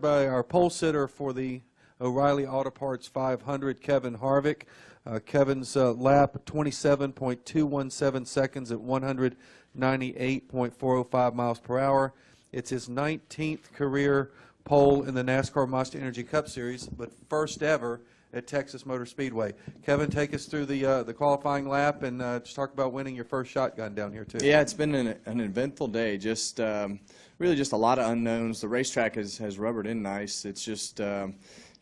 By our pole sitter for the O'Reilly Auto Parts 500, Kevin Harvick. Kevin's lap 27.217 seconds at 198.405 miles per hour. It's his 19th career pole in the NASCAR Monster Energy Cup Series, but first ever at Texas Motor Speedway. Kevin, take us through the qualifying lap and just talk about winning your first shotgun down here too. Yeah, it's been an eventful day. Just really just a lot of unknowns. The racetrack has rubbered in nice. It's just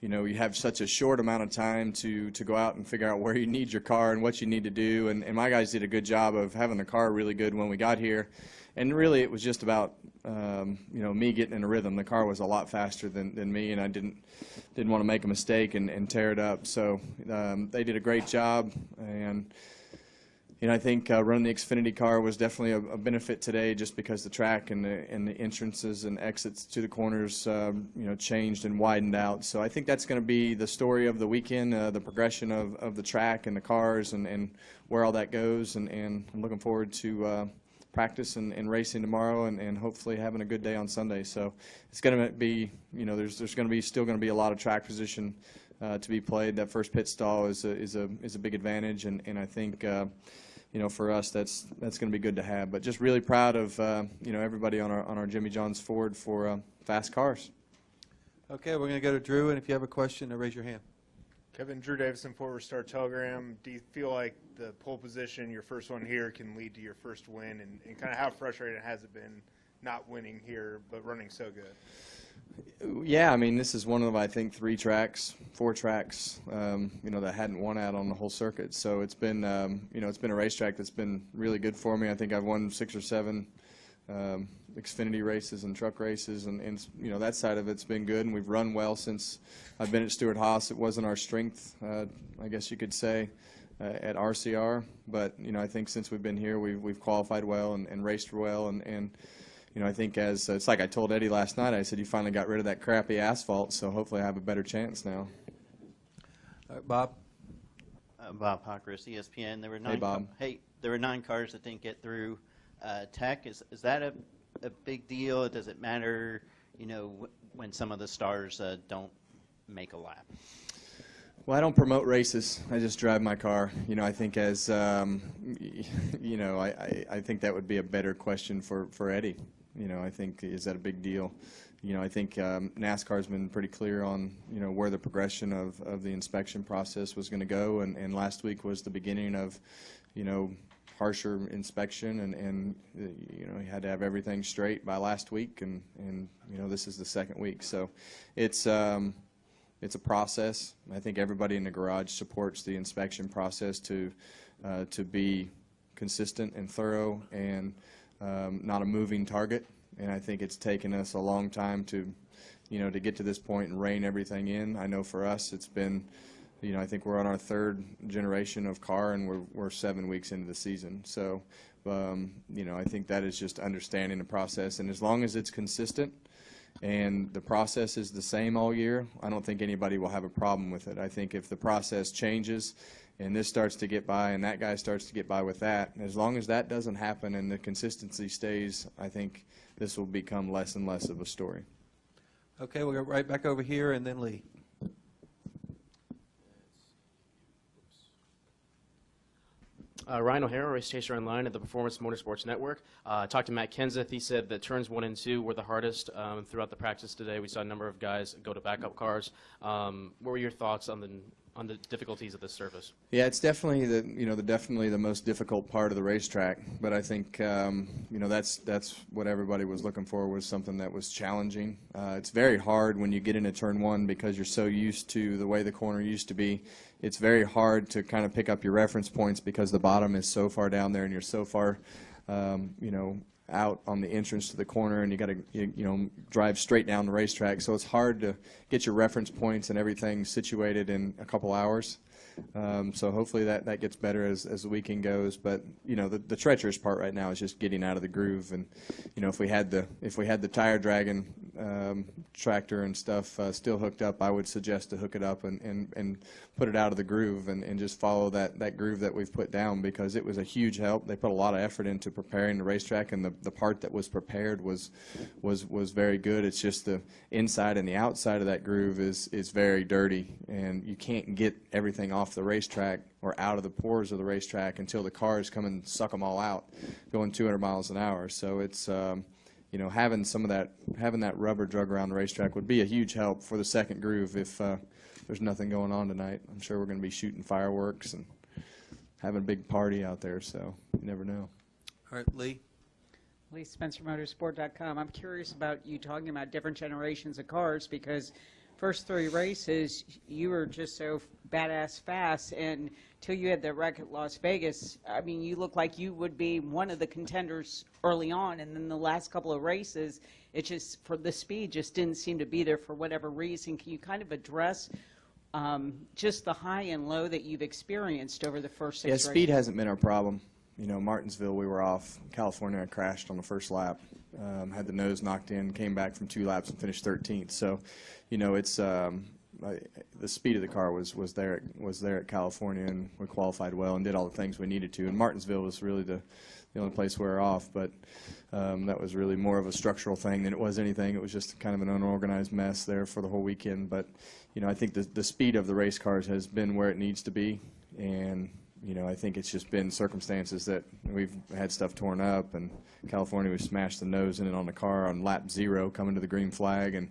you know, you have such a short amount of time to go out and figure out where you need your car and what you need to do. And my guys did a good job of having the car really good when we got here. And really, it was just about you know, me getting in a rhythm. The car was a lot faster than me, and I didn't want to make a mistake and tear it up. So they did a great job, and you know, I think running the Xfinity car was definitely a benefit today, just because the track and the entrances and exits to the corners you know, changed and widened out. So I think that's going to be the story of the weekend, the progression of the track and the cars and where all that goes. And I'm looking forward to practice and racing tomorrow, and hopefully having a good day on Sunday. So it's going to be, you know, there's going to be still going to be a lot of track position to be played. That first pit stall is a big advantage, and I think you know, for us that's going to be good to have. But just really proud of you know, everybody on our Jimmy John's Ford for fast cars. Okay, we're going to go to Drew, and if you have a question, raise your hand. Kevin, Drew Davison, Forward Star Telegram. Do you feel like the pole position, your first one here, can lead to your first win? And kind of how frustrating has it been not winning here but running so good? Yeah, I mean, this is one of, I think, 4 tracks, you know, that hadn't won out on the whole circuit. So it's been, you know, it's been a racetrack that's been really good for me. I think I've won 6 or 7 Xfinity races and truck races, and you know, that side of it's been good, and we've run well since I've been at Stewart-Haas. It wasn't our strength, I guess you could say, at RCR, but you know, I think since we've been here, we've qualified well and raced well, and you know, I think as it's like I told Eddie last night, I said, you finally got rid of that crappy asphalt, so hopefully I have a better chance now. All right, Bob. Bob Pockris, ESPN. There were 9. Hey, Bob. Hey, there were 9 cars that didn't get through Tech. Is that a big deal? Does it matter, you know, when some of the stars don't make a lap? Well, I don't promote races. I just drive my car. You know, I think as you know, I think that would be a better question for Eddie. You know, I think, is that a big deal? You know, I think NASCAR's been pretty clear on, you know, where the progression of the inspection process was going to go, and last week was the beginning of, you know, harsher inspection, and you know, you had to have everything straight by last week, and you know, this is the second week. So it's a process. I think everybody in the garage supports the inspection process to be consistent and thorough, and not a moving target. And I think it's taken us a long time to, you know, to get to this point and rein everything in. I know for us it's been, you know, I think we're on our 3rd generation of car, and we're 7 weeks into the season. So, you know, I think that is just understanding the process, and as long as it's consistent and the process is the same all year, I don't think anybody will have a problem with it. I think if the process changes and this starts to get by and that guy starts to get by with that, as long as that doesn't happen and the consistency stays, I think this will become less and less of a story. Okay, we'll go right back over here, and then Lee. Ryan O'Hara, race chaser online at the Performance Motorsports Network. Talked to Matt Kenseth. He said that turns 1 and 2 were the hardest throughout the practice today. We saw a number of guys go to backup cars. What were your thoughts on the difficulties of this surface? Yeah, it's definitely definitely the most difficult part of the racetrack. But I think you know, that's what everybody was looking for, was something that was challenging. It's very hard when you get into turn 1 because you're so used to the way the corner used to be. It's very hard to kind of pick up your reference points because the bottom is so far down there and you're so far, you know, out on the entrance to the corner, and you got to you know, drive straight down the racetrack. So it's hard to get your reference points and everything situated in a couple hours. So hopefully that gets better as the weekend goes. But you know, the treacherous part right now is just getting out of the groove. And you know, if we had the tire dragging tractor and stuff still hooked up, I would suggest to hook it up and put it out of the groove and just follow that groove that we've put down, because it was a huge help. They put a lot of effort into preparing the racetrack, and the part that was prepared was very good. It's just the inside and the outside of that groove is very dirty, and you can't get everything off the racetrack or out of the pores of the racetrack until the cars come and suck them all out, going 200 miles an hour. So it's you know, having that rubber drug around the racetrack would be a huge help for the second groove if there's nothing going on tonight. I'm sure we're going to be shooting fireworks and having a big party out there, so you never know. All right, Lee. Lee, SpencerMotorsport.com. I'm curious about you talking about different generations of cars, because first 3 races you were just so badass fast, and till you had the wreck at Las Vegas, I mean, you looked like you would be one of the contenders early on, and then the last couple of races, it just, for the speed, just didn't seem to be there for whatever reason. Can you kind of address just the high and low that you've experienced over the first 6 races? Yeah, speed hasn't been our problem. You know, Martinsville, we were off. California, I crashed on the first lap, had the nose knocked in, came back from 2 laps and finished 13th. So, you know, it's the speed of the car was there at California, and we qualified well and did all the things we needed to. And Martinsville was really the only place we were off, but that was really more of a structural thing than it was anything. It was just kind of an unorganized mess there for the whole weekend. But, you know, I think the speed of the race cars has been where it needs to be, and you know, I think it's just been circumstances that we've had stuff torn up. And California, we smashed the nose in it on the car on lap 0 coming to the green flag, and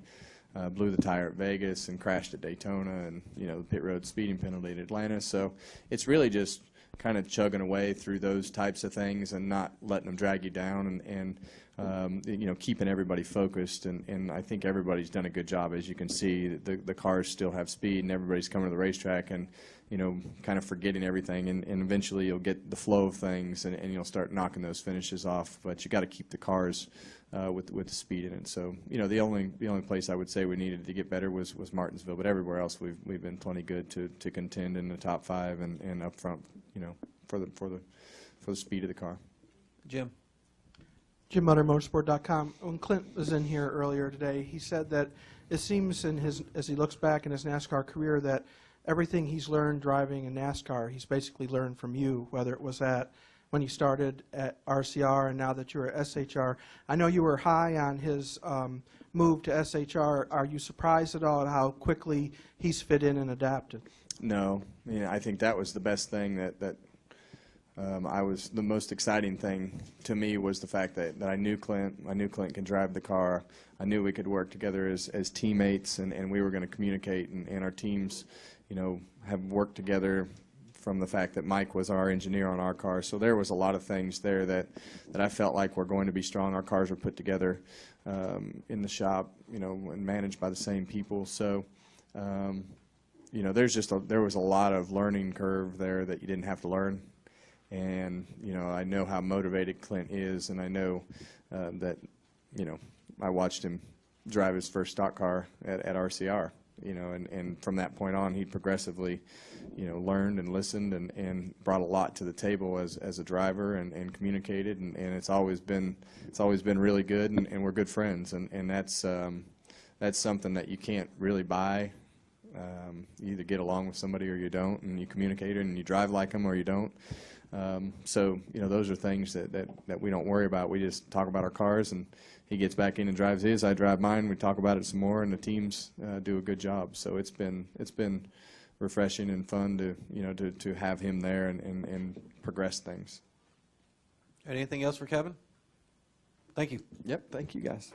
blew the tire at Vegas and crashed at Daytona, and, you know, the pit road speeding penalty at Atlanta. So it's really just kind of chugging away through those types of things and not letting them drag you down, and you know, keeping everybody focused. And I think everybody's done a good job. As you can see, the cars still have speed, and everybody's coming to the racetrack and, you know, kind of forgetting everything, and eventually you'll get the flow of things, and you'll start knocking those finishes off. But you got to keep the cars with the speed in it. So, you know, the only place I would say we needed to get better was Martinsville, but everywhere else we've been plenty good to contend in the top 5 and up front, you know, for the speed of the car. Jim. Jim Mutter, Motorsport.com. When Clint was in here earlier today, he said that it seems as he looks back in his NASCAR career, that everything he's learned driving in NASCAR, he's basically learned from you, whether it was when you started at RCR and now that you're at SHR. I know you were high on his move to SHR. Are you surprised at all at how quickly he's fit in and adapted? No. You know, I think that was the best thing that the most exciting thing to me was the fact that I knew Clint. I knew Clint could drive the car. I knew we could work together as teammates, and we were going to communicate, and our teams, you know, have worked together from the fact that Mike was our engineer on our car. So there was a lot of things there that I felt like were going to be strong. Our cars were put together in the shop, you know, and managed by the same people. So, you know, there was a lot of learning curve there that you didn't have to learn. And, you know, I know how motivated Clint is, and I know that, you know, I watched him drive his first stock car at RCR, you know, and from that point on, he progressively, you know, learned and listened and brought a lot to the table as a driver, and communicated, and it's always been really good, and we're good friends, and that's something that you can't really buy. You either get along with somebody or you don't, and you communicate, and you drive like them or you don't. So, you know, those are things that we don't worry about. We just talk about our cars, and he gets back in and drives his. I drive mine. We talk about it some more, and the teams do a good job. So it's been refreshing and fun to have him there and progress things. Anything else for Kevin? Thank you. Yep. Thank you, guys.